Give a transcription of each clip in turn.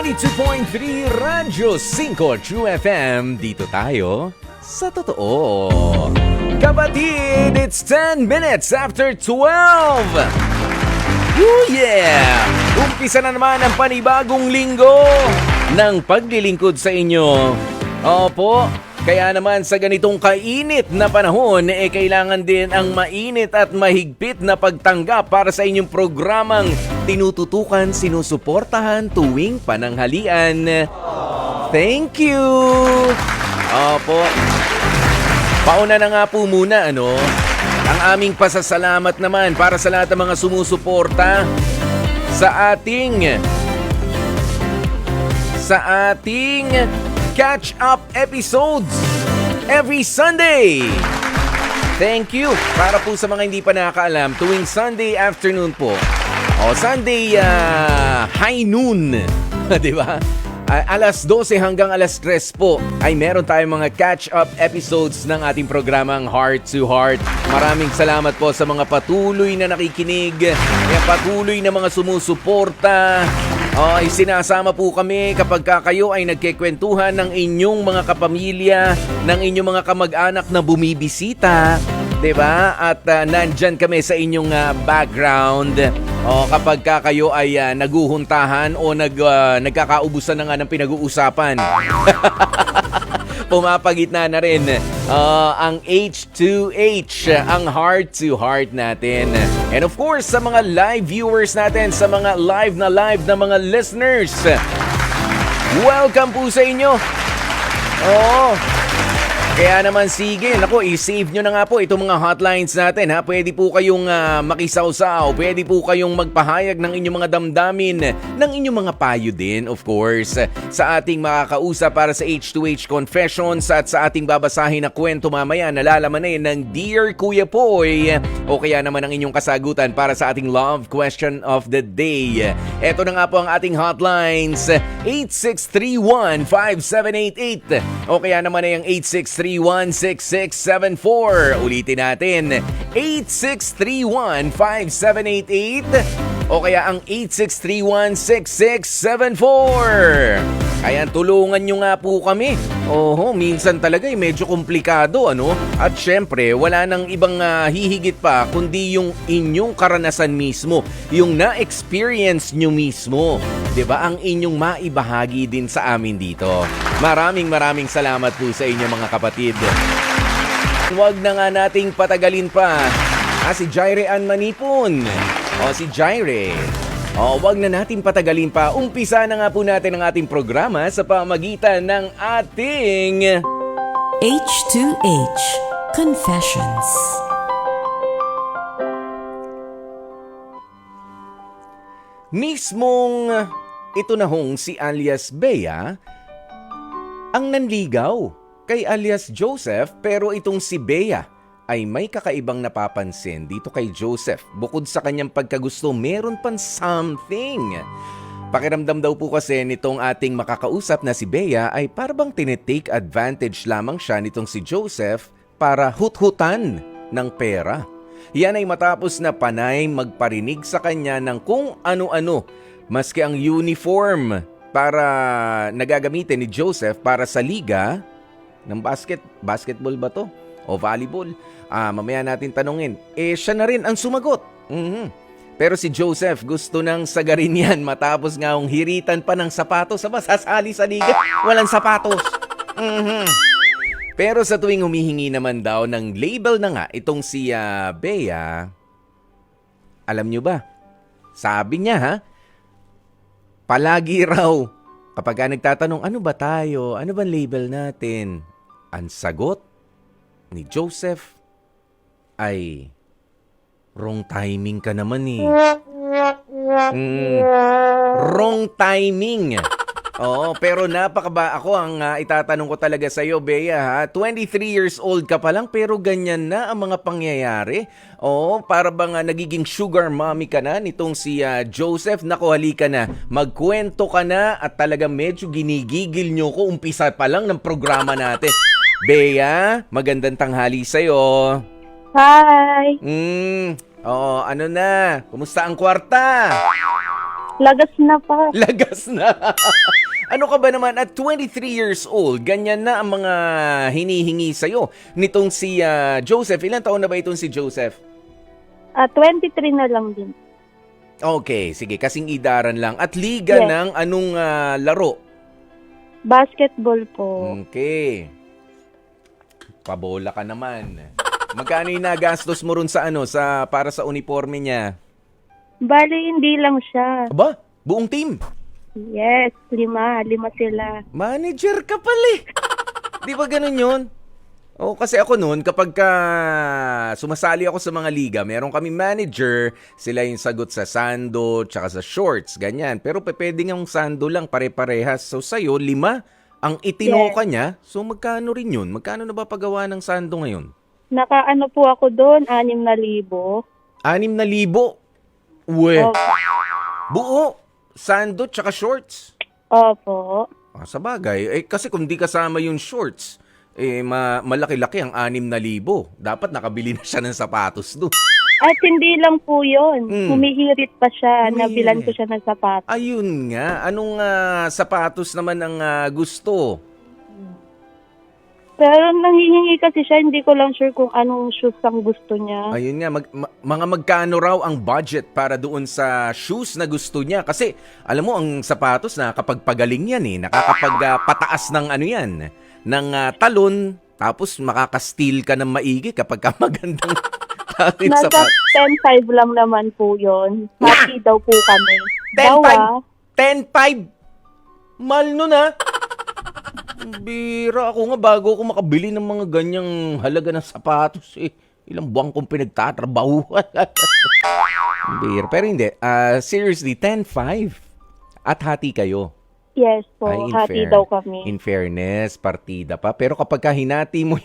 92.3 Radyo 5 True FM. Dito tayo sa totoo. Kapatid, it's 10 minutes after 12. Woo yeah! Umpisa na naman ang panibagong linggo ng paglilingkod sa inyo. Opo, kaya naman sa ganitong kainit na panahon, kailangan din ang mainit at mahigpit na pagtanggap para sa inyong programang tinututukan, sinusuportahan tuwing pananghalian. Thank you! Opo. Pauna na nga po muna, ang aming pasasalamat naman para sa lahat ng mga sumusuporta sa ating catch-up episodes every Sunday. Thank you. Para po sa mga hindi pa nakakaalam, tuwing Sunday afternoon po, Sunday high noon, di ba? Alas 12 hanggang alas 3 po ay meron tayong mga catch-up episodes ng ating programang Heart to Heart. Maraming salamat po sa mga patuloy na nakikinig, patuloy na mga sumusuporta. Sinasama po kami kapag kayo ay nagkikwentuhan ng inyong mga kapamilya, ng inyong mga kamag-anak na bumibisita, 'di ba? At nandyan kami sa inyong background. Kapag kayo ay naguhuntahan o nagkakaubusan na nga ng pinag-uusapan. Pumapagitna na rin ang H2H, ang heart to heart natin. And of course, sa mga live viewers natin, sa mga live na mga listeners, welcome po sa inyo. Kaya naman sige, i-save nyo na nga po itong mga hotlines natin, ha. Pwede po kayong makisawsaw, pwede po kayong magpahayag ng inyong mga damdamin, ng inyong mga payo din, of course, sa ating makakausap para sa H2H Confessions at sa ating babasahin na kwento mamaya, nalalaman ng Dear Kuya Poy, o kaya naman ang inyong kasagutan para sa ating love question of the day. Ito na nga po ang ating hotlines, 8631-5788, o kaya naman ay ang 8631-6674. Ulitin natin, 8631-5788 o kaya ang 8631-6674. Kaya tulungan nyo nga po kami. Minsan talaga medyo komplikado, At syempre, wala nang ibang hihigit pa kundi yung inyong karanasan mismo, yung na-experience nyo mismo. 'Di ba? Ang inyong maibahagi din sa amin dito. Maraming salamat po sa inyo mga kapatid. Huwag na nga nating patagalin pa. Si Jaire Ann Manipon. Si Jaire. Huwag na natin patagalin pa. Umpisa na nga po natin ang ating programa sa pamagitan ng ating H2H Confessions. Mismong ito na hong si alias Bea ang nanligaw kay alias Joseph, pero itong si Bea ay may kakaibang napapansin dito kay Joseph. Bukod sa kanyang pagkagusto, meron pang something. Pakiramdam daw po kasi nitong ating makakausap na si Bea ay parang tinitake advantage lamang siya nitong si Joseph para hut-hutan ng pera. Yan ay matapos na panay magparinig sa kanya ng kung ano-ano, maski ang uniform para nagagamitin ni Joseph para sa liga ng basketball ba to? O volleyball? Mamaya natin tanungin. Siya na rin ang sumagot. Pero si Joseph gusto nang sagarin yan matapos nga ang hiritan pa ng sapatos. Sasali sa liga, walang sapatos. Pero sa tuwing humihingi naman daw ng label na nga itong si Bea, alam nyo ba? Sabi niya palagi raw kapag nagtatanong, ano ba tayo? Ano ba label natin? Ang sagot ni Joseph ay, wrong timing ka naman eh. Wrong timing. Pero ako ang itatanong ko talaga sa iyo, Bea, 23 years old ka pa lang pero ganyan na ang mga pangyayari. Para bang nagiging sugar mommy ka na nitong si Joseph. Naku, halika na. Magkwento ka na at talaga medyo ginigigil nyo ko. Umpisa pa lang ng programa natin. Bea, magandang tanghali sa'yo. Hi! Ano na? Kumusta ang kwarta? Lagas na pa. Lagas na. Ano ka ba naman, at 23 years old, ganyan na ang mga hinihingi sa'yo nitong si Joseph. Ilang taon na ba itong si Joseph? 23 na lang din. Okay, sige, kasing idaran lang. At liga Yes. ng anong laro? Basketball po. Okay. Pabola ka naman. Magkano yung nagastos mo ron sa para sa uniforme niya? Bali, hindi lang siya. Aba, buong team. Yes, 5 sila. Manager ka pala eh. Di ba ganun yun? Oh, kasi ako noon, kapag sumasali ako sa mga liga, meron kami manager, sila yung sagot sa sando, tsaka sa shorts, ganyan. Pero pwede ng sando lang, pare-parehas. So sa'yo, 5 ang itinoka niya. So magkano rin yun? Magkano na ba pagawa ng sando ngayon? Nakaano po ako doon, 6,000. 6,000. Uwe. Opo. Buo. Sando tsaka shorts. Opo. Sa bagay, kasi kung di kasama yung shorts, malaki-laki ang 6,000. Dapat nakabili na siya ng sapatos doon. At hindi lang po yun. Humihirit pa siya. Humihirit. Nabilan ko siya ng sapatos. Ayun nga, anong sapatos naman ang gusto? Pero nanghihingi kasi siya, hindi ko lang sure kung anong shoes ang gusto niya. Ayun nga, mga magkano raw ang budget para doon sa shoes na gusto niya? Kasi alam mo, ang sapatos na kapag pagaling yan nakakapagpataas ng yan, ng talon, tapos makaka-steal ka ng maigi kapag magandang talon Nasa sapatos. 10,500 lang naman po yun. Happy daw po kami. 10,500? Mahal nun Bira ako nga, bago ako makabili ng mga ganyang halaga ng sapatos ilang buwan kong pinagtatrabahuan. Bira. Pero hindi, seriously, 10,500 at hati kayo. Yes po, happy daw kami. In fairness, partida pa. Pero kapag hinati mo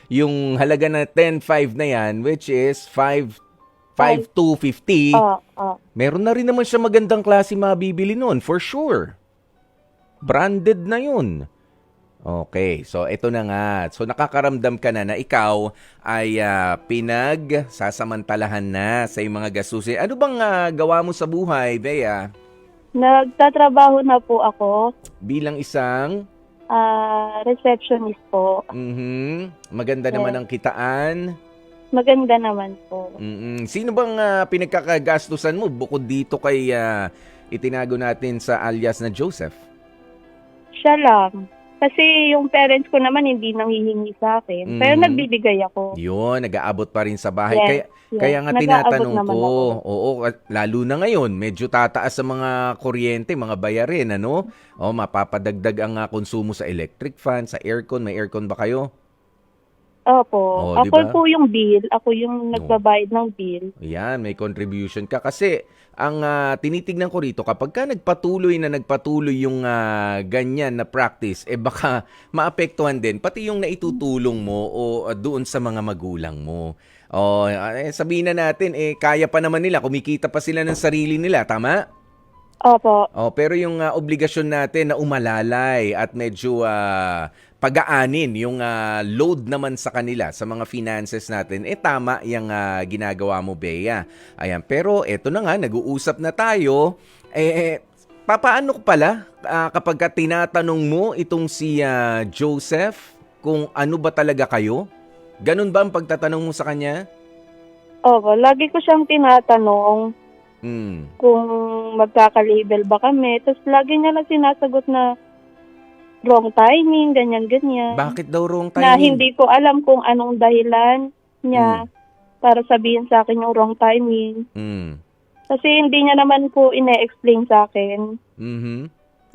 yung halaga na 10,500 na yan, which is 5,250, meron na rin naman siya magandang klase mabibili nun, for sure. Branded na yun. Okay, so ito na nga. So nakakaramdam ka na ikaw ay pinagsasamantalahan na sa iyong mga gastusin. Ano bang gawa mo sa buhay, Bea? Nagtatrabaho na po ako. Bilang isang? Receptionist po. Maganda naman ang kitaan. Maganda naman po. Sino bang pinagkakagastusan mo bukod dito kay itinago natin sa alias na Joseph? Siya lang. Kasi yung parents ko naman hindi nanghihingi sa akin. Pero nagbibigay ako. Yun, nag-aabot pa rin sa bahay. Yes, Kaya nga nag-aabot tinatanong naman ko, ako. oo, lalo na ngayon, medyo tataas sa mga kuryente, mga bayarin, ano? O, mapapadagdag ang konsumo sa electric fan, sa aircon. May aircon ba kayo? Opo. Oh, Ako diba? po yung bill. Ako yung nagbabayad ng bill. Yan, may contribution ka. Kasi, ang tinitignan ko rito, kapag ka nagpatuloy yung ganyan na practice, baka maapektuhan din, pati yung naitutulong mo o doon sa mga magulang mo. O, sabihin na natin, kaya pa naman nila, kumikita pa sila ng sarili nila, tama? Opo. Pero yung obligasyon natin na umalalay at medyo pag-aanin yung load naman sa kanila, sa mga finances natin, tama yung ginagawa mo, Bea. Ayan, pero eto na nga, nag-uusap na tayo. Papaano pala kapag tinatanong mo itong si Joseph kung ano ba talaga kayo? Ganun ba ang pagtatanong mo sa kanya? Opo. Lagi ko siyang tinatanong kung magkaka-label ba kami. Tapos lagi niya lang sinasagot na wrong timing, ganyan-ganyan. Bakit daw wrong timing? Na hindi ko alam kung anong dahilan niya para sabihin sa akin yung wrong timing. Kasi hindi niya naman po ine-explain sa akin.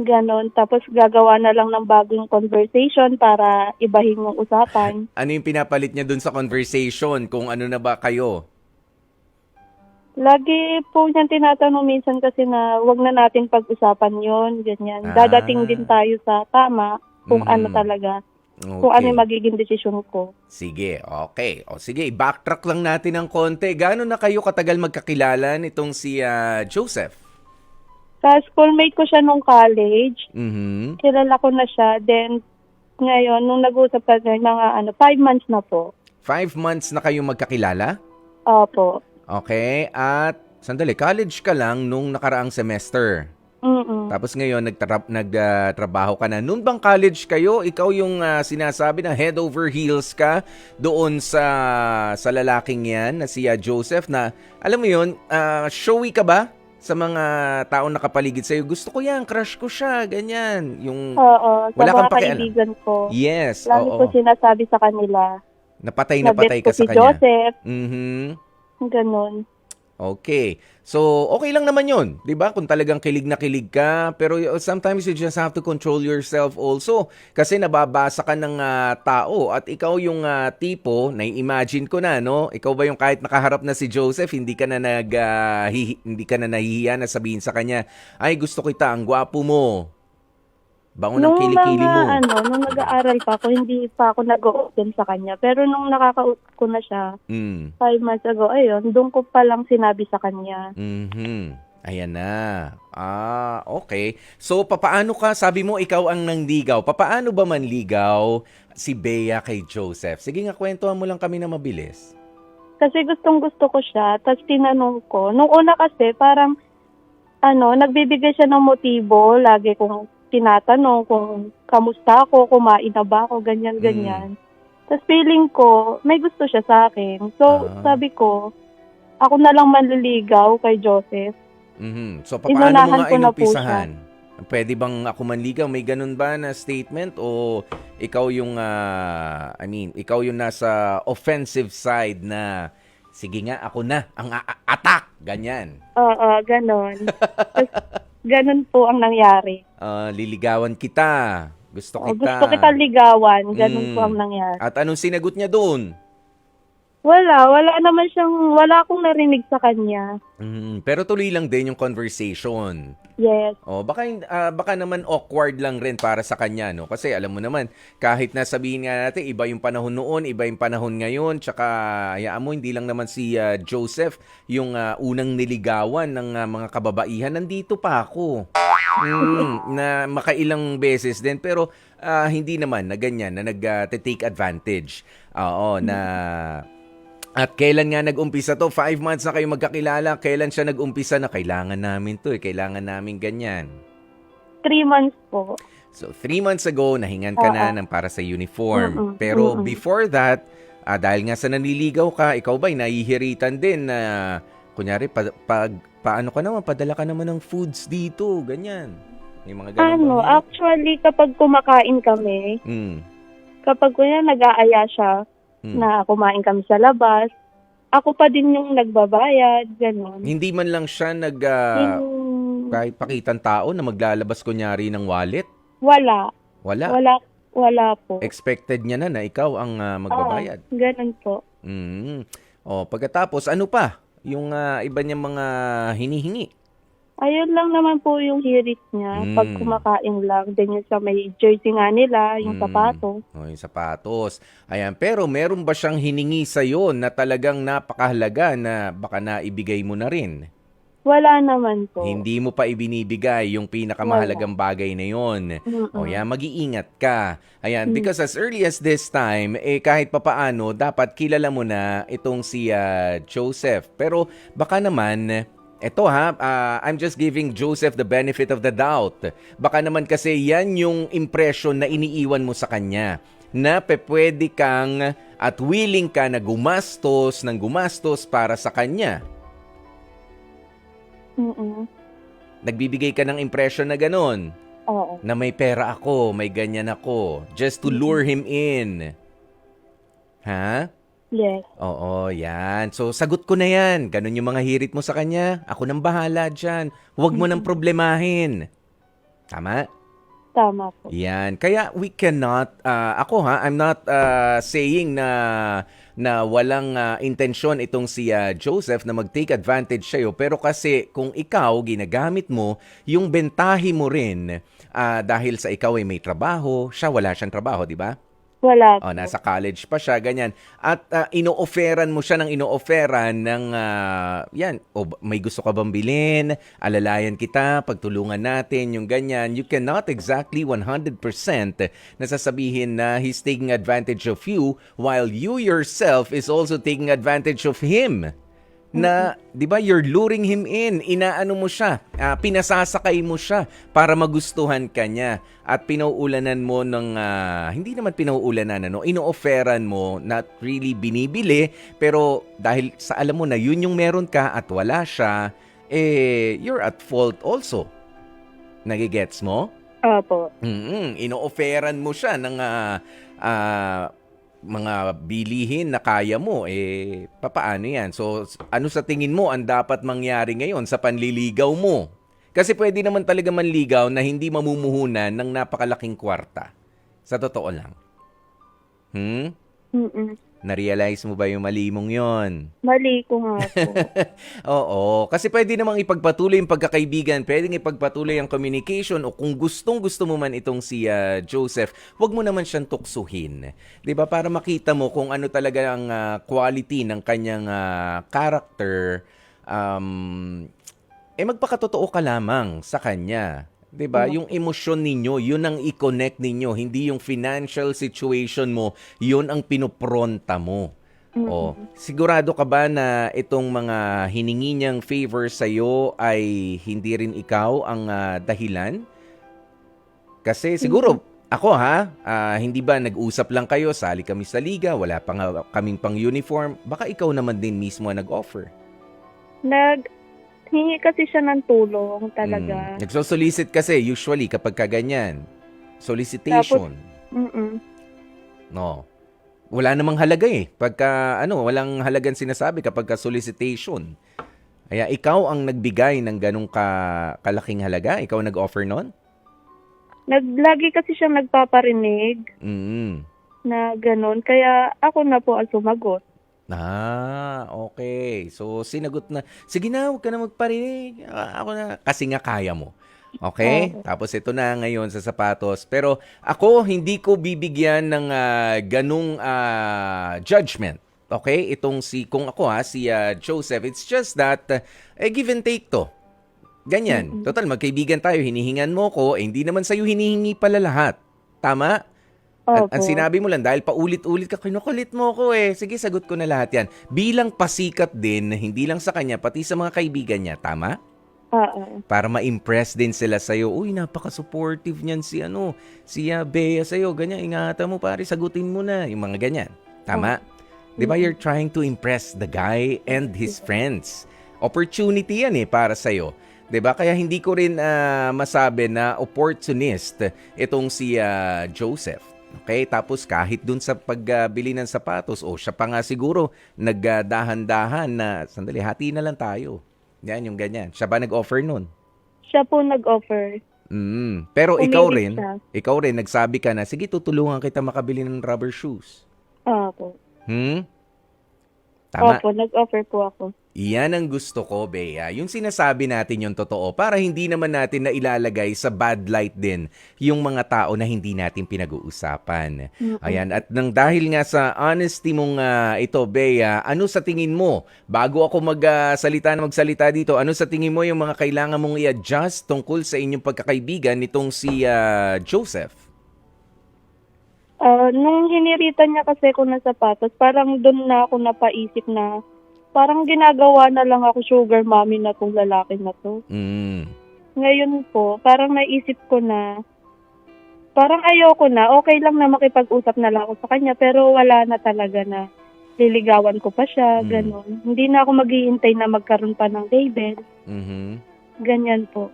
Ganon. Tapos gagawa na lang ng bagong conversation para ibahin yung usapan. Ano yung pinapalit niya dun sa conversation? Kung ano na ba kayo? Lagi po niyan tinatanong minsan kasi na wag na natin pag-usapan yon, ganyan. Dadating din tayo sa tama kung ano talaga. Kung ano yung magiging desisyon ko. Sige, okay. O sige, backtrack lang natin ng konti. Gaano na kayo katagal magkakilala nitong si Joseph? Sa schoolmate ko siya nung college. Mm-hmm. Kilala ko na siya. Then, ngayon, nung nag-usap kami, mga 5 months na po. 5 months na kayo magkakilala? Opo. Okay, at Sandali, college ka lang nung nakaraang semester. Mm-mm. Tapos ngayon, nagtrabaho ka na. Noon bang college kayo, ikaw yung sinasabi na head over heels ka doon sa lalaking yan na si Joseph na, alam mo yun, showy ka ba sa mga taong nakapaligid sa'yo? Gusto ko yan, crush ko siya, ganyan. Yung Oo, sa wala kang mga pakialam. kaibigan ko. Yes, Lagi ko oo. sinasabi sa kanila. Napatay Na bet ka ko sa si kanya. Joseph. Mhm. Ganon. Okay. So, okay lang naman yun. 'Di ba? Kung talagang kilig na kilig ka. Pero sometimes you just have to control yourself also. Kasi nababasa ka ng tao at ikaw yung tipo, nai-imagine ko na, no? Ikaw ba yung kahit nakaharap na si Joseph, hindi ka na hindi ka na nahihiya na sabihin sa kanya, ay gusto kita, ang gwapo mo. Bango ng kilikili mo. Nung nag-aaral pa ako, hindi pa ako nag-open sa kanya. Pero nung nakakausap ko na siya, 5 months ago, ayun, doon ko palang sinabi sa kanya. Mhm. Ayan na. Okay. So, papaano ka, sabi mo, ikaw ang nangligaw. Papaano ba manligaw si Bea kay Joseph? Sige nga, kwentuhan mo lang kami na mabilis. Kasi gustong-gusto ko siya, tapos tinanong ko. Nung una kasi, parang, nagbibigay siya ng motibo, lagi kong tinatanong kung kamusta ako, kumain na ba ako, ganyan-ganyan. Tapos feeling ko, may gusto siya sa akin. So, sabi ko, ako na lang manliligaw kay Joseph. Mhm. So, paano mo Inunahan nga ko na po inumpisahan? Pwede bang ako manligaw? May ganun ba na statement? O ikaw yung, ikaw yung nasa offensive side na, sige nga, ako na, ang attack, ganyan. Oo, ganon. Tapos, ganon po ang nangyari. Liligawan kita. Gusto kita. Gusto kita ligawan. Ganon po ang nangyari. At anong sinagot niya doon? Wala akong narinig sa kanya. Pero tuloy lang din yung conversation. Yes. Baka naman awkward lang rin para sa kanya, no? Kasi alam mo naman, kahit na sabihin nga natin, iba yung panahon noon, iba yung panahon ngayon, tsaka hayaan mo, hindi lang naman si Joseph yung unang niligawan ng mga kababaihan. Nandito pa ako. Na makailang beses din, pero hindi naman na ganyan, na nag-take advantage. Oo, na... At kailan nga nag-umpisa to? 5 months na kayo magkakilala. Kailan siya nag-umpisa na kailangan namin to? Kailangan namin ganyan. 3 months po. So, 3 months ago, nahingan ka na ng para sa uniform. Pero before that, dahil nga sa nanliligaw ka, ikaw ba'y nahihiritan din na, kunyari, paano ka naman, padala ka naman ng foods dito, ganyan. May mga ganun ba? Actually, kapag kumakain kami, kapag kunya nag-aaya siya, na kumain kami sa labas, ako pa din yung nagbabayad, gano'n. Hindi man lang siya kahit pakitang tao na maglalabas kunyari ng wallet? Wala. Wala? Wala po. Expected niya na ikaw ang magbabayad? Ganun po. Pagkatapos, ano pa? Yung iba niyang mga hinihingi? Ayun lang naman po yung hirit niya. Pag kumakain lang, din yung sa may jersey nga nila, yung sapatos. Yung sapatos. Ayan, pero meron ba siyang hiningi sa'yo na talagang napakahalaga na baka naibigay mo na rin? Wala naman po. Hindi mo pa ibinibigay yung pinakamahalagang bagay na yon. O yan, mag-iingat ka. Ayan, because as early as this time, kahit papaano, dapat kilala mo na itong si Joseph. Pero baka naman... I'm just giving Joseph the benefit of the doubt. Baka naman kasi yan yung impression na iniiwan mo sa kanya. Na pwede kang at willing ka na gumastos para sa kanya. Nagbibigay ka ng impression na ganun. Oo. Na may pera ako, may ganyan ako. Just to lure him in. Ha? Yes. Oo, yan. So, sagot ko na yan. Ganun yung mga hirit mo sa kanya. Ako nang bahala dyan. Huwag mo nang problemahin. Tama? Tama po. Yan. Kaya we cannot, I'm not saying na walang intensyon itong si Joseph na mag-take advantage sa'yo. Pero kasi kung ikaw, ginagamit mo, yung bentahe mo rin dahil sa ikaw ay may trabaho, siya wala siyang trabaho, di ba? Wala po. Nasa college pa siya, ganyan. At ino-offeran mo siya ng may gusto ka bang bilhin? Alalayan kita, pagtulungan natin, yung ganyan. You cannot exactly 100% na sasabihin na he's taking advantage of you while you yourself is also taking advantage of him. na, 'di ba, you're luring him in, inaano mo siya, pinasasakay mo siya para magustuhan ka niya at pinauulanan mo ng hindi naman pinauulanan, ino-offeran mo, not really binibili, pero dahil sa alam mo na yun yung meron ka at wala siya, you're at fault also. Nagigets mo? Opo. Ino-offeran mo siya ng mga bilihin na kaya mo, papaano yan? So, ano sa tingin mo ang dapat mangyari ngayon sa panliligaw mo? Kasi pwede naman talaga manligaw na hindi mamumuhunan ng napakalaking kwarta. Sa totoo lang. Na-realize mo ba yung mali mong yon? Mali ko nga po. Oo, kasi pwede namang ipagpatuloy yung pagkakaibigan, pwedeng ipagpatuloy ang communication o kung gustong-gusto mo man itong si Joseph, wag mo naman siyang tuksuhin. 'Di ba? Para makita mo kung ano talaga ang quality ng kanyang character, magpakatotoo ka lamang sa kanya. 'Di ba? Yung emosyon ninyo, yun ang i-connect ninyo, hindi yung financial situation mo, yun ang pinupronta mo. O, sigurado ka ba na itong mga hiningi niyang favor sa iyo ay hindi rin ikaw ang dahilan? Kasi siguro ako hindi ba nag-usap lang kayo, sali kami sa liga, wala pa nga kaming pang uniform, baka ikaw naman din mismo nag-offer. Hingi kasi siya ng tulong talaga. Nagsosolicit kasi usually kapag kaganyan. Solicitation. No. Wala namang halaga Pagka walang halagang sinasabi kapag solicitation. Kaya ikaw ang nagbigay ng ganung kalaking halaga? Ikaw nag-offer nun? Lagi kasi siya nagpaparinig na ganun. Kaya ako na po ang sumagot. Okay. So, sinagot na, sige na, huwag ka na magparinig. Ako na. Kasi nga kaya mo. Okay? Tapos ito na ngayon sa sapatos. Pero ako, hindi ko bibigyan ng ganung judgment. Okay? Kung ako si Joseph, it's just that, give and take to. Ganyan. Total, magkaibigan tayo, hinihingan mo ko, hindi naman sa'yo hinihingi pala lahat. Tama? Ang sinabi mo lang, dahil paulit-ulit ka, kinukulit mo ko sige, sagot ko na lahat yan. Bilang pasikat din, hindi lang sa kanya, pati sa mga kaibigan niya, tama? Para ma-impress din sila sa'yo, uy, napaka-supportive niyan si Bea sa'yo, ganyan, ingatan mo pare, sagutin mo na, yung mga ganyan. Tama? Di ba you're trying to impress the guy and his friends? Opportunity yan para sa'yo. 'Di ba? Kaya hindi ko rin masabi na opportunist itong si Joseph. Okay? Tapos kahit dun sa pagbili ng sapatos, siya pa nga siguro nagdahan-dahan na, sandali, hati na lang tayo. Yan, yung ganyan. Siya ba nag-offer nun? Siya po nag-offer. Pero Umilit ikaw rin, nagsabi ka na, sige, tutulungan kita makabili ng rubber shoes. Opo. Tama? Opo, nag-offer po ako. Iyan ang gusto ko, Bea. Yung sinasabi natin yung totoo para hindi naman natin na ilalagay sa bad light din yung mga tao na hindi natin pinag-uusapan. Ayan. At dahil nga sa honesty mong ito, Bea, ano sa tingin mo, bago ako magsalita dito, ano sa tingin mo yung mga kailangan mong i-adjust tungkol sa inyong pagkakaibigan nitong si Joseph? Nung hiniritan niya kasi ako ng sapatos, parang doon na ako napaisip na parang ginagawa na lang ako sugar mommy na tong lalaki na to. Ngayon po, parang naisip ko na, parang ayoko na, okay lang na makipag-usap na lang ako sa kanya, pero wala na talaga na liligawan ko pa siya, ganun. Hindi na ako maghihintay na magkaroon pa ng label. Ganyan po.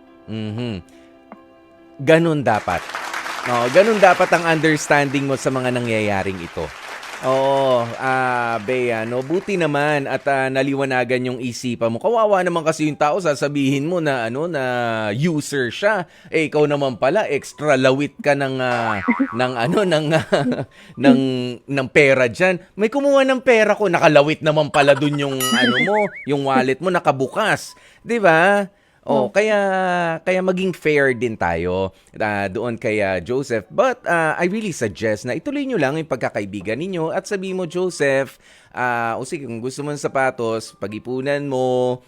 Ganun dapat. Ganun dapat ang understanding mo sa mga nangyayaring ito. Oo, Bea, buti naman at naliwanagan yung isipan mo. Kawawa naman kasi yung tao, sasabihin mo na na user siya. Ikaw naman pala extra lawit ka ng ng pera diyan. May kumuha ng pera ko, nakalawit naman pala dun yung yung wallet mo nakabukas, 'di ba? Kaya maging fair din tayo doon kay Joseph. But I really suggest na ituloy nyo lang yung pagkakaibigan ninyo at sabihin mo, Joseph, sige, kung gusto mo ng sapatos, pag-ipunan mo,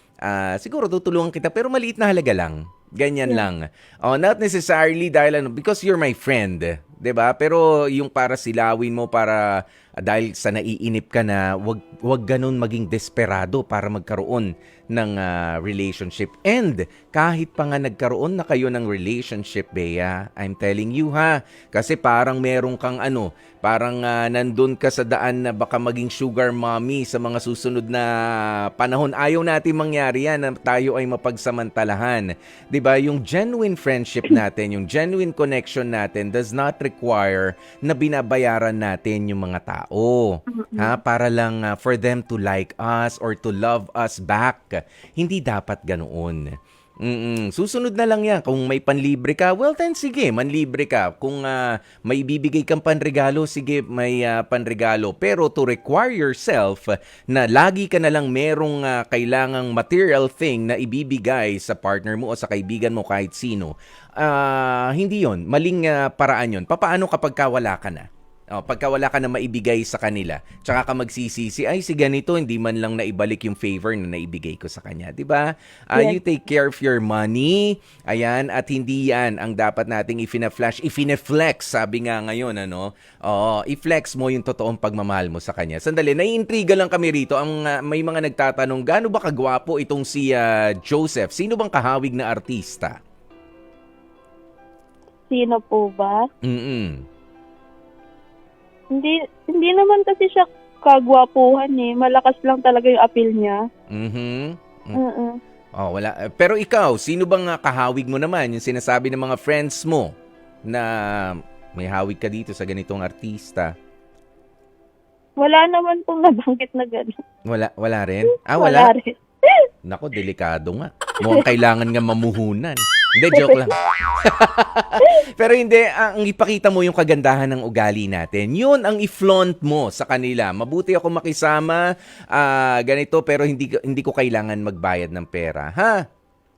siguro tutulungan kita, pero maliit na halaga lang. Ganyan lang. Not necessarily dahil because you're my friend. 'Di ba? Pero yung para silawin mo para dahil sa naiinip ka na, wag ganun maging desperado para magkaroon ng relationship. And kahit pa nga nagkaroon na kayo ng relationship, Bea, I'm telling you ha, kasi parang meron kang parang nandun ka sa daan na baka maging sugar mommy sa mga susunod na panahon. Ayaw natin mangyari yan na tayo ay mapagsamantalahan. 'Di ba? Yung genuine friendship natin, yung genuine connection natin does not require na binabayaran natin yung mga tao. Ha? Para lang for them to like us or to love us back. Hindi dapat ganoon. Susunod na lang yan. Kung may panlibre ka, well then sige, manlibre ka. Kung may bibigay kang panregalo, sige, may panregalo. Pero to require yourself na lagi ka na lang merong kailangang material thing na ibibigay sa partner mo o sa kaibigan mo kahit sino, hindi yon. Maling paraan yon. Papaano kapag wala ka na? Pagka wala ka na maibigay sa kanila, tsaka ka magsisisi, ay si ganito, hindi man lang naibalik yung favor na naibigay ko sa kanya. Diba? Yes. You take care of your money. Ayan, at hindi yan ang dapat nating ifine-flex, sabi nga ngayon, i-flex mo yung totoong pagmamahal mo sa kanya. Sandali, naiintriga lang kami rito. May mga nagtatanong, gaano ba kagwapo itong si Joseph? Sino bang kahawig na artista? Sino po ba? Mm-mm. Hindi naman kasi siya kagwapuhan eh. Malakas lang talaga yung appeal niya. Wala. Pero ikaw, sino bang kahawig mo naman? Yung sinasabi ng mga friends mo na may hawig ka dito sa ganitong artista. Wala naman pong nabanggit na gano'n. Wala rin? Wala rin. Nako, delikado nga. Mukhang kailangan nga mamuhunan. Hindi, joke lang. Pero hindi, ang ipakita mo yung kagandahan ng ugali natin. Yun ang i-flaunt mo sa kanila. Mabuti ako makisama, ganito, pero hindi ko kailangan magbayad ng pera. Ha?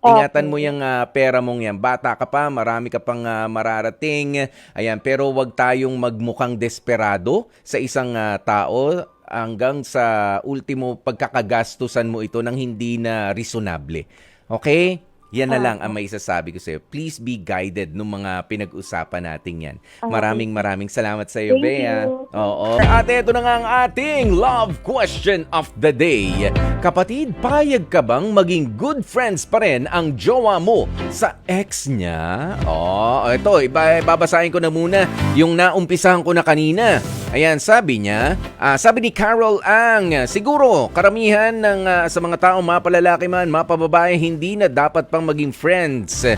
Ingatan mo yung pera mong yan. Bata ka pa, marami ka pang mararating. Ayan, pero wag tayong magmukhang desperado sa isang tao hanggang sa ultimo pagkakagastusan mo ito ng hindi na reasonable. Okay? Yan na lang ang may isasabi ko sa iyo. Please be guided nung mga pinag-usapan natin yan. Maraming salamat sa iyo, Bea. Oo. At ito na nga ang ating love question of the day. Kapatid, payag ka bang maging good friends pa rin ang jowa mo sa ex niya? Ito, babasahin ko na muna yung naumpisahan ko na kanina. Ayan, sabi niya, sabi ni Carol Ang, siguro karamihan ng sa mga taong mapalalaki man, mapababae, hindi na dapat pang maging friends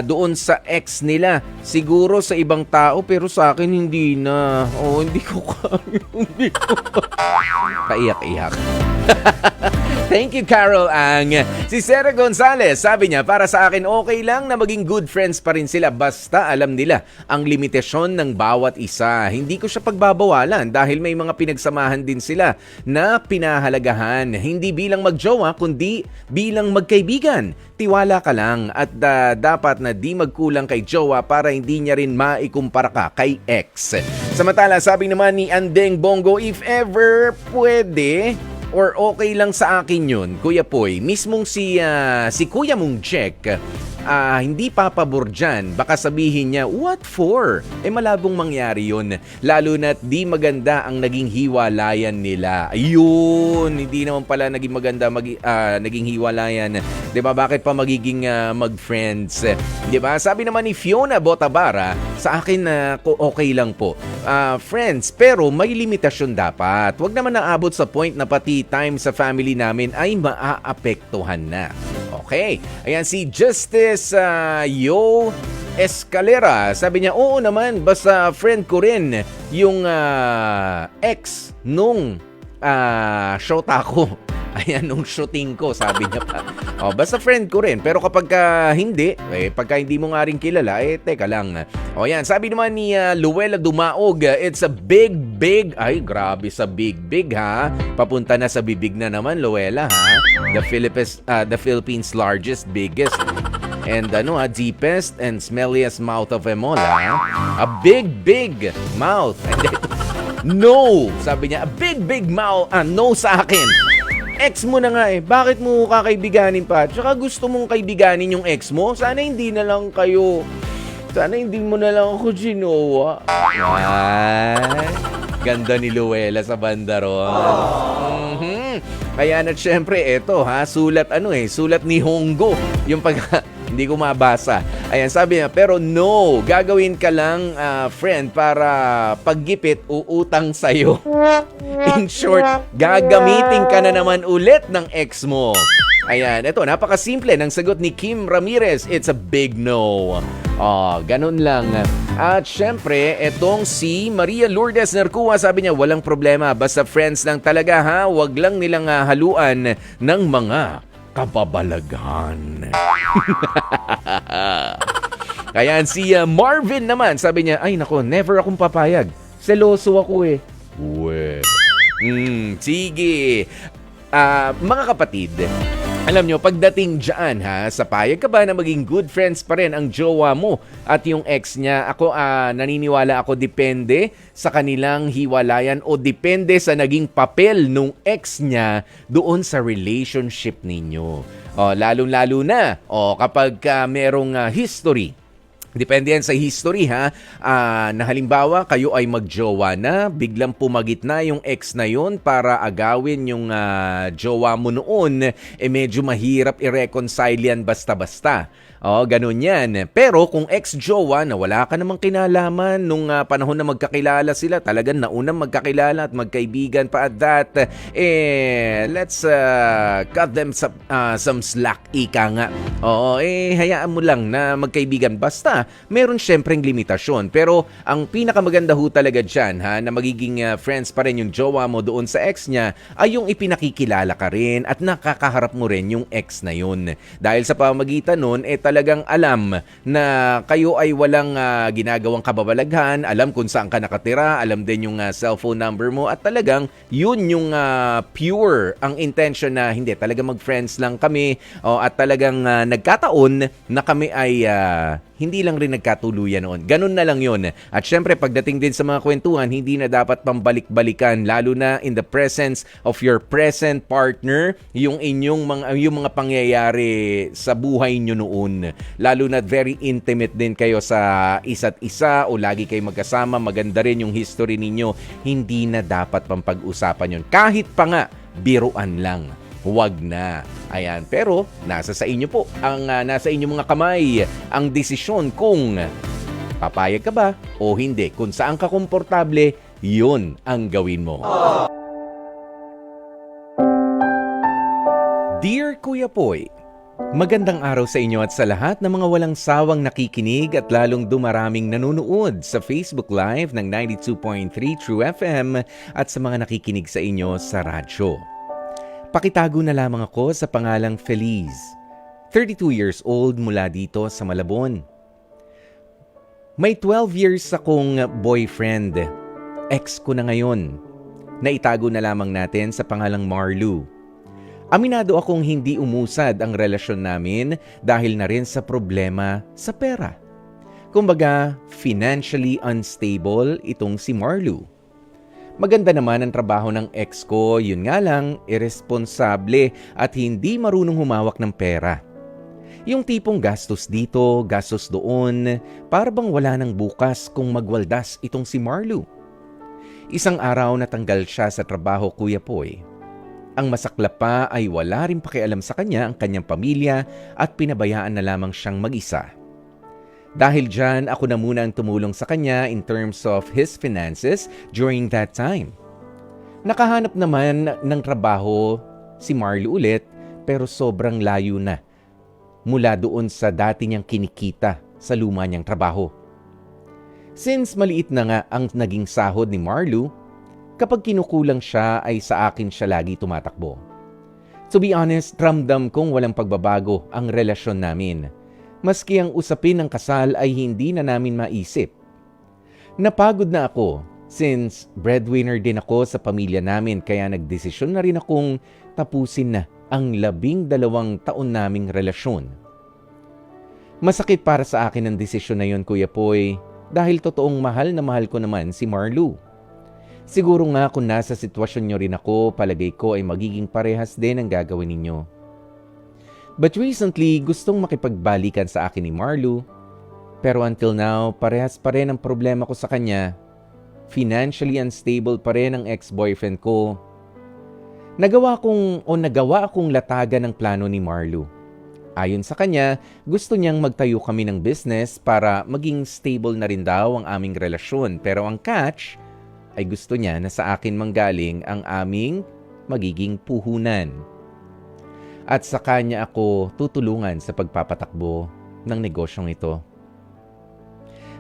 doon sa ex nila. Siguro sa ibang tao, pero sa akin hindi na. Hindi ko Kaiyak-iyak. Thank you, Carol Ang. Si Sarah Gonzalez, sabi niya, para sa akin okay lang na maging good friends pa rin sila basta alam nila ang limitasyon ng bawat isa. Hindi ko siya pagbabawalan dahil may mga pinagsamahan din sila na pinahalagahan. Hindi bilang magjowa, kundi bilang magkaibigan. Tiwala ka lang at dapat na di magkulang kay jowa para hindi niya rin maikumpara ka kay ex. Samantala, sabi naman ni Andeng Bongo, if ever pwede or okay lang sa akin yun, Kuya Poy, mismong si Kuya mong Jack, hindi papabor dyan. Baka sabihin niya, what for? Malabong mangyari yun. Lalo na't di maganda ang naging hiwalayan nila. Ayun, hindi naman pala naging maganda naging hiwalayan. Diba, bakit pa magiging mag-friends? Diba, sabi naman ni Fiona Botabara, sa akin okay lang po. Friends, pero may limitasyon dapat. Huwag naman naabot sa point na pati time sa family namin ay maaapektuhan na. Okay. Ayan si Justice Yo Escalera. Sabi niya, oo naman, basta friend ko rin yung ex nung shota ko. Ayan, nung shooting ko, sabi niya pa. Basta friend ko rin. Pero kapag hindi, pagka hindi mo nga rin kilala, teka lang. Ayan, sabi naman ni Luella Dumaog, it's a big, ay grabe sa big, ha? Papunta na sa bibig na naman, Luella, ha? The Philippines' largest, biggest, and deepest and smelliest mouth of them all, ha? A big mouth. And then, no! Sabi niya, a big mouth, no sa akin. Ex mo na nga bakit mo kakaibiganin pa? Tsaka gusto mong kaibiganin yung ex mo? Sana hindi na lang kayo Sana hindi mo na lang ako ginawa. Ay, ganda ni Luella sa banda ron. Kaya na syempre, eto sulat sulat ni Honggo. Yung hindi ko mabasa. Ayan, sabi niya, pero no, gagawin ka lang, friend, para paggipit, uutang sa'yo. In short, gagamitin ka na naman ulit ng ex mo. Ayan, eto, napakasimple ng sagot ni Kim Ramirez. It's a big no. Ganun lang. At syempre, etong si Maria Lourdes Narcua, sabi niya, walang problema. Basta friends lang talaga Huwag lang nilang haluan ng mga kababalaghan. Kaya si Marvin naman, sabi niya, ay nako, never akong papayag. Seloso ako sige. Mga kapatid, alam nyo, pagdating dyan sa payag ka ba na maging good friends pa rin ang jowa mo at yung ex niya? Ako, naniniwala ako depende sa kanilang hiwalayan o depende sa naging papel nung ex niya doon sa relationship ninyo. Lalong-lalo na kapag merong history. Depende yan sa history na halimbawa kayo ay magjowa na, biglang pumagit na yung ex na yon para agawin yung jowa mo noon, medyo mahirap i-reconcile yan basta-basta. Ganun yan. Pero kung ex-jowa na wala ka namang kinalaman nung panahon na magkakilala sila, talagang naunang magkakilala at magkaibigan pa at that, let's cut them some slack, ika nga. Hayaan mo lang na magkaibigan. Basta, meron syempreng limitasyon. Pero ang pinakamaganda talaga dyan, na magiging friends pa rin yung jowa mo doon sa ex niya, ay yung ipinakikilala ka rin at nakakaharap mo rin yung ex na yun. Dahil sa pamamagitan nun, talagang alam na kayo ay walang ginagawang kababalaghan, alam kung saan ka nakatira, alam din yung cellphone number mo at talagang yun yung pure ang intention na hindi, talagang mag-friends lang kami at talagang nagkataon na kami ay hindi lang rin nagkatuluyan noon. Ganun na lang yun. At syempre, pagdating din sa mga kwentuhan, hindi na dapat pambalik-balikan, lalo na in the presence of your present partner, yung mga pangyayari sa buhay nyo noon. Lalo na very intimate din kayo sa isa't isa o lagi kayo magkasama, maganda rin yung history ninyo. Hindi na dapat pag-usapan yun. Kahit pa nga, biruan lang. Huwag na. Ayan, pero nasa sa inyo po, nasa inyong mga kamay ang desisyon kung papayag ka ba o hindi. Kung saan ka komportable, yun ang gawin mo. Dear Kuya Poy, magandang araw sa inyo at sa lahat ng mga walang sawang nakikinig at lalong dumaraming nanonood sa Facebook Live ng 92.3 True FM at sa mga nakikinig sa inyo sa radyo. Pakitago na lamang ako sa pangalang Feliz, 32 years old mula dito sa Malabon. May 12 years akong boyfriend, ex ko na ngayon. Naitago na lamang natin sa pangalang Marlu. Aminado akong hindi umusad ang relasyon namin dahil na rin sa problema sa pera. Kumbaga, financially unstable itong si Marlu. Maganda naman ang trabaho ng ex ko, yun nga lang, irresponsable at hindi marunong humawak ng pera. Yung tipong gastos dito, gastos doon, para bang wala nang bukas kung magwaldas itong si Marlu. Isang araw natanggal siya sa trabaho, Kuya Poy. Ang masaklap pa ay wala rin pakialam sa kanya ang kanyang pamilya at pinabayaan na lamang siyang mag-isa. Dahil dyan, ako na muna ang tumulong sa kanya in terms of his finances during that time. Nakahanap naman ng trabaho si Marlu ulit pero sobrang layo na mula doon sa dati niyang kinikita sa luma niyang trabaho. Since maliit na nga ang naging sahod ni Marlu, kapag kinukulang siya ay sa akin siya lagi tumatakbo. To be honest, ramdam kong walang pagbabago ang relasyon namin. Maski ang usapin ng kasal ay hindi na namin maisip. Napagod na ako since breadwinner din ako sa pamilya namin kaya nagdesisyon na rin akong tapusin na ang 12 taon naming relasyon. Masakit para sa akin ang desisyon na yon, Kuya Poy, dahil totoong mahal na mahal ko naman si Marlu. Siguro nga kung nasa sitwasyon nyo rin ako, palagay ko ay magiging parehas din ang gagawin ninyo. But recently, gustong makipagbalikan sa akin ni Marlu. Pero until now, parehas pa rin ang problema ko sa kanya. Financially unstable pa rin ang ex-boyfriend ko. Nagawa akong latagan ng plano ni Marlo. Ayon sa kanya, gusto niyang magtayo kami ng business para maging stable na rin daw ang aming relasyon. Pero ang catch ay gusto niya na sa akin manggaling ang aming magiging puhunan. At sa kanya ako tutulungan sa pagpapatakbo ng negosyong ito.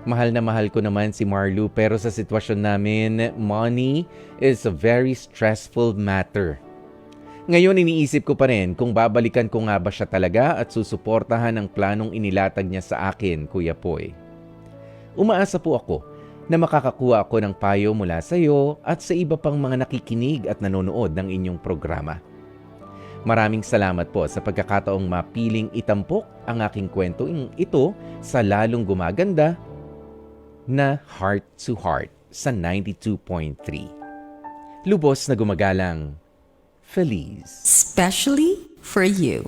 Mahal na mahal ko naman si Marlo pero sa sitwasyon namin, money is a very stressful matter. Ngayon iniisip ko pa rin kung babalikan ko nga ba siya talaga at susuportahan ang planong inilatag niya sa akin, Kuya Poy. Umaasa po ako na makakakuha ako ng payo mula sa iyo at sa iba pang mga nakikinig at nanonood ng inyong programa. Maraming salamat po sa pagkakataong mapiling itampok ang aking kwento ito sa lalong gumaganda na Heart to Heart sa 92.3. Lubos na gumagalang, Feliz. Especially for you.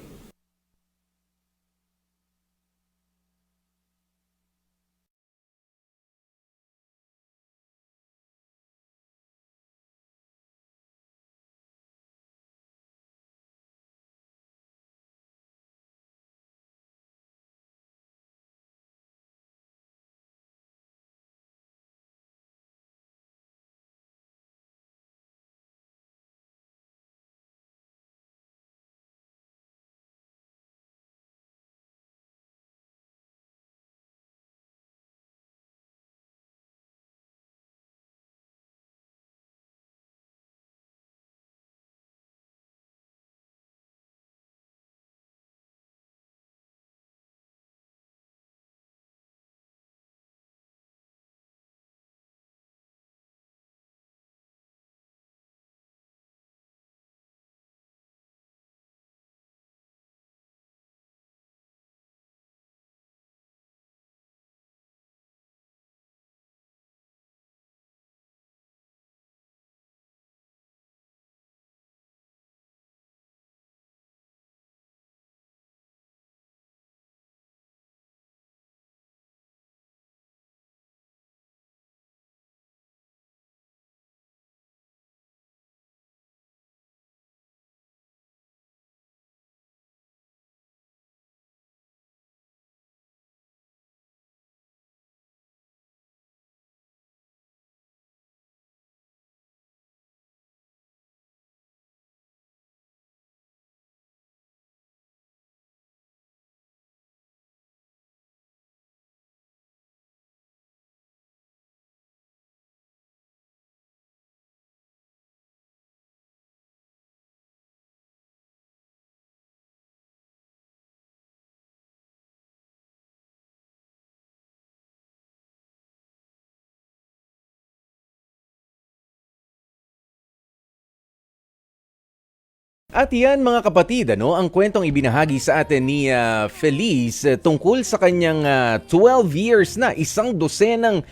At yan mga kapatid, ang kwentong ibinahagi sa atin ni Feliz tungkol sa kanyang 12 years na, isang dosenang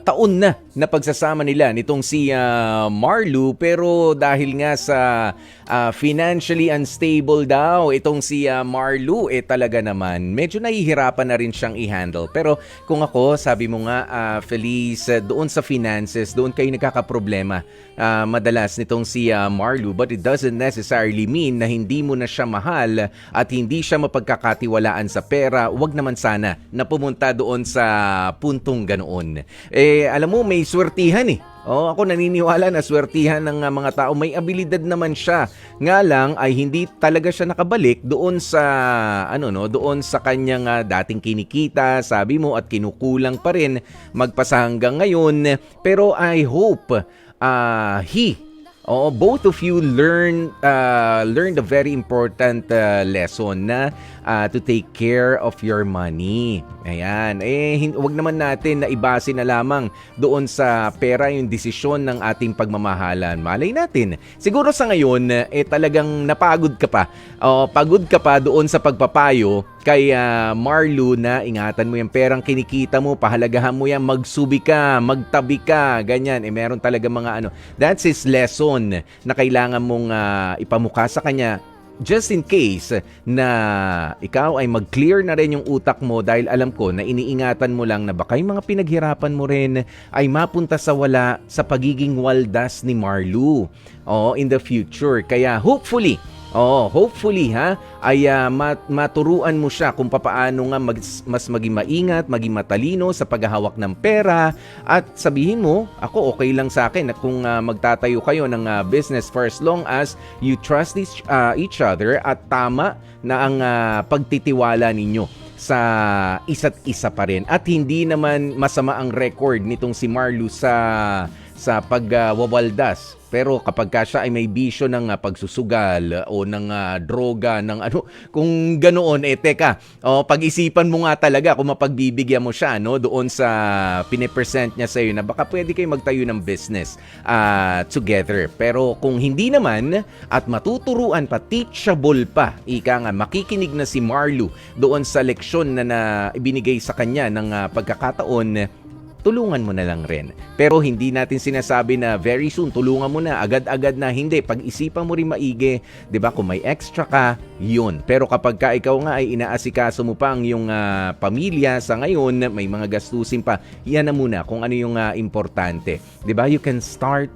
taon na pagsasama nila nitong si Marlo. Pero dahil nga sa financially unstable daw itong si Marlo, talaga naman medyo nahihirapan na rin siyang i-handle. Pero kung ako, sabi mo nga Feliz, doon sa finances, doon kayo nagkakaproblema madalas nitong si Marlo. But it doesn't necessarily mean na hindi mo na siya mahal at hindi siya mapagkakatiwalaan sa pera. Wag naman sana na pumunta doon sa puntong ganoon. Alam mo, may swertihan ako naniniwala na swertihan ng mga tao. May abilidad naman siya. Nga lang ay hindi talaga siya nakabalik doon sa doon sa kanyang dating kinikita, sabi mo, at kinukulang pa rin magpasa hanggang ngayon. Pero I hope both of you learned a very important lesson na to take care of your money. Ayan. Wag naman natin na ibase na lamang doon sa pera yung desisyon ng ating pagmamahalan. Malay natin. Siguro sa ngayon, talagang napagod ka pa. Pagod ka pa doon sa pagpapayo kay Marlo na ingatan mo yung perang kinikita mo, pahalagahan mo yan, magsubi ka, magtabi ka, ganyan. Meron talaga mga that's his lesson na kailangan mong ipamukha sa kanya. just in case na ikaw ay mag-clear na rin yung utak mo dahil alam ko na iniingatan mo lang na baka yung mga pinaghirapan mo rin ay mapunta sa wala sa pagiging waldas ni Marlu in the future. Kaya hopefully ay maturuan mo siya kung papaano nga mas maging maingat, maging matalino sa paghahawak ng pera at sabihin mo, ako okay lang sa akin at kung magtatayo kayo ng business for as long as you trust each other at tama na ang pagtitiwala ninyo sa isa't isa pa rin. At hindi naman masama ang record nitong si Marlu sa pagwawaldas. Pero kapag siya ay may bisyo ng pagsusugal o ng droga, ng kung ganoon, teka, pag-isipan mo nga talaga kung mapagbibigyan mo siya doon sa pinipresent niya sa'yo na baka pwede kayo magtayo ng business together. Pero kung hindi naman at matuturuan pa, teachable pa, makikinig na si Marlu doon sa leksyon na ibinigay sa kanya ng pagkakataon, tulungan mo na lang rin. Pero hindi natin sinasabi na very soon, tulungan mo na, agad-agad na. Hindi, pag-isipan mo rin maigi, 'di ba? Kung may extra ka, yun. Pero kapag ikaw nga ay inaasikaso mo pa ang iyong pamilya sa ngayon, may mga gastusin pa, yan na muna kung ano yung importante. 'Di ba? You can start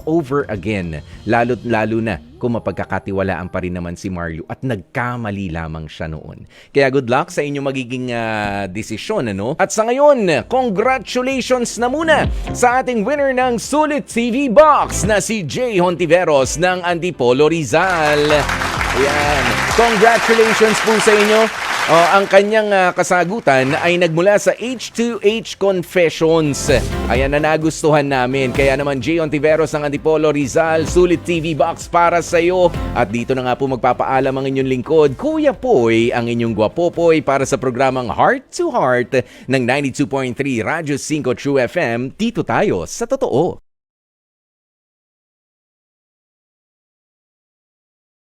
over again. Lalo na kung mapagkakatiwalaan pa rin naman si Marlu at nagkamali lamang siya noon. Kaya good luck sa inyong magiging desisyon, At sa ngayon, congratulations na muna sa ating winner ng Sulit TV Box na si Jay Hontiveros ng Antipolo Rizal. Ayan. Congratulations po sa inyo. Ang kanyang kasagutan ay nagmula sa H2H Confessions. Ayan na nagustuhan namin. Kaya naman Jay Ontiveros ng Antipolo Rizal, Sulit TV Box para sa iyo. At dito na nga po magpapaalam ang inyong lingkod, Kuya Poy, ang inyong gwapopoy para sa programang Heart to Heart ng 92.3 Radyo 5 True FM. Dito tayo sa totoo.